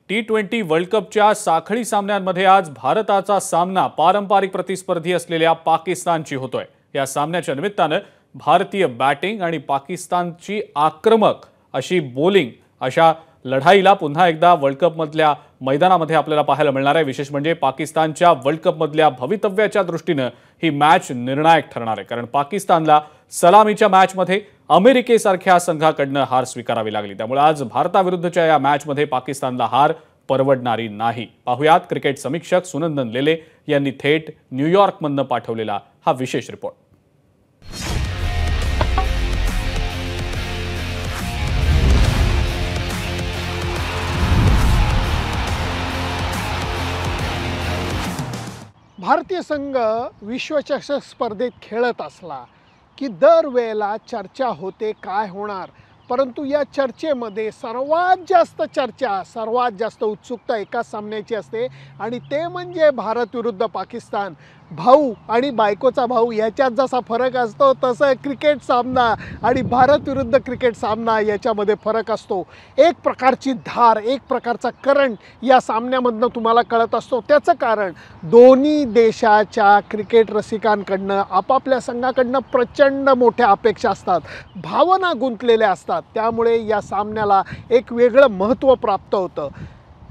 T20 world कपच्या साखळी सामन्यांमध्ये आज भारताचा सामना पारंपरिक प्रतिस्पर्धी असलेल्या पाकिस्तानशी होतोय। या सामन्याच्या निमित्ताने भारतीय बॅटिंग आणि पाकिस्तानची आक्रमक अशी बॉलिंग अशा लढाईला पुन्हा एकदा वर्ल्ड कप मधल्या मैदानामध्ये आपल्याला पाहायला मिळणार आहे। विशेष म्हणजे पाकिस्तानच्या वर्ल्ड कप मधल्या भवितव्याच्या दृष्टीने ही मॅच निर्णायक ठरणार आहे, कारण पाकिस्तानला सलामीच्या मॅचमध्ये अमेरिकेसारख्या संघाकडून हार स्वीकारावी लागली। त्यामुळे आज भारताविरुद्धच्या या मॅचमध्ये पाकिस्तानला हार परवडणारी नाही। पाहुयात क्रिकेट समीक्षक सुनंदन लेले यांनी थेट न्यूयॉर्कमधून पाठवलेला हा विशेष रिपोर्ट। भारतीय संघ विश्वचषक स्पर्धेत खेळत असला की दरवेळेला चर्चा होते काय होणार, परंतु या चर्चेमध्ये सर्वात जास्त चर्चा, सर्वात जास्त उत्सुकता एकाच सामन्याची असते आणि ते म्हणजे भारत विरुद्ध पाकिस्तान। भाऊ आणि बायकोचा भाऊ याच्यात जसा फरक असतो तसं क्रिकेट सामना आणि भारत विरुद्ध क्रिकेट सामना याच्यामध्ये फरक असतो। एक प्रकारची धार, एक प्रकारचा करंट या सामन्यामधनं तुम्हाला कळत असतो। त्याचं कारण दोन्ही देशाच्या क्रिकेट रसिकांकडनं आपापल्या संघाकडनं प्रचंड मोठ्या अपेक्षा असतात, भावना गुंतलेल्या असतात। त्यामुळे या सामन्याला एक वेगळं महत्त्व प्राप्त होतं।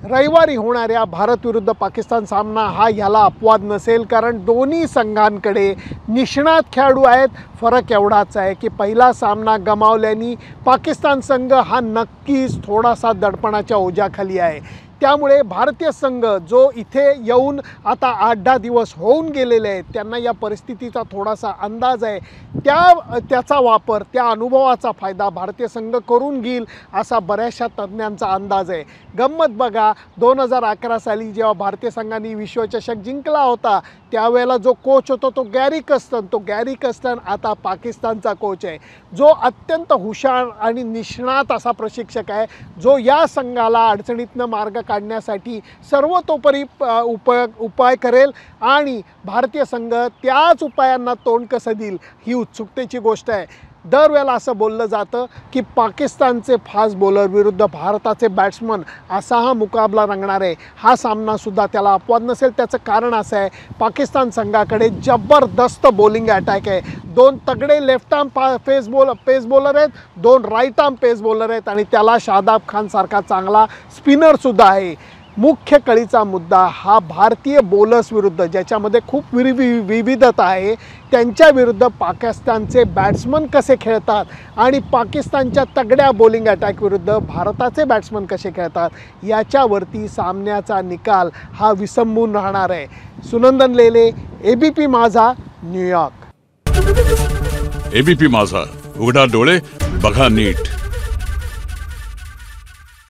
रविवारी होणाऱ्या भारत विरुद्ध पाकिस्तान सामना हा ह्याला अपवाद नसेल, कारण दोन्ही संघांकडे निष्णात खेळाडू आहेत। फरक एवढाच आहे की पहिला सामना गमावल्याने पाकिस्तान संघ हा नक्कीच थोडासा दडपणाच्या ओझ्याखाली आहे। त्यामुळे भारतीय संघ जो इथे येऊन आता 8-10 दिवस होऊन गेलेले आहेत, त्यांना या परिस्थितीचा थोडासा अंदाज आहे। त्याचा वापर, त्या अनुभवाचा फायदा भारतीय संघ करून घेईल असा बऱ्याचशा तज्ज्ञांचा अंदाज आहे। गंमत बघा, 2011 साली जेव्हा भारतीय संघाने विश्वचषक जिंकला होता त्यावेळेला जो कोच होता तो गॅरी कस्टन आता पाकिस्तानचा कोच आहे, जो अत्यंत हुशार आणि निष्णात असा प्रशिक्षक आहे, जो या संघाला अडचणीतनं मार्ग काढण्यासाठी सर्वतोपरी उपाय करेल आणि भारतीय संघ त्याच उपायांना तोंड कसं देईल ही उत्सुकतेची गोष्ट आहे। दरवेळेला असं बोललं जातं की पाकिस्तानचे फास्ट बॉलर विरुद्ध भारताचे बॅट्समन असा हा मुकाबला रंगणार आहे। हा सामनासुद्धा त्याला अपवाद नसेल। त्याचं कारण असं आहे, पाकिस्तान संघाकडे जबरदस्त बॉलिंग अटॅक आहे। 2 तगडे लेफ्ट आर्म पेस बॉलर आहेत, 2 राईट आर्म पेस बॉलर आहेत आणि त्याला शादाब खान सारखा चांगला स्पिनरसुद्धा आहे। मुख्य कळीचा मुद्दा हा भारतीय बॉलर्स विरुद्ध, ज्याच्यामध्ये खूप विविधता आहे, त्यांच्या विरुद्ध पाकिस्तानचे बॅट्समन कसे खेळतात आणि पाकिस्तानच्या तगड्या बॉलिंग अटॅक विरुद्ध भारताचे बॅट्समन कसे खेळतात याच्यावरती सामन्याचा निकाल हा विसंबून राहणार आहे। सुनंदन लेले, ABP माझा, न्यूयॉर्क। ABP माझा, उघडा डोळे बघा नीट।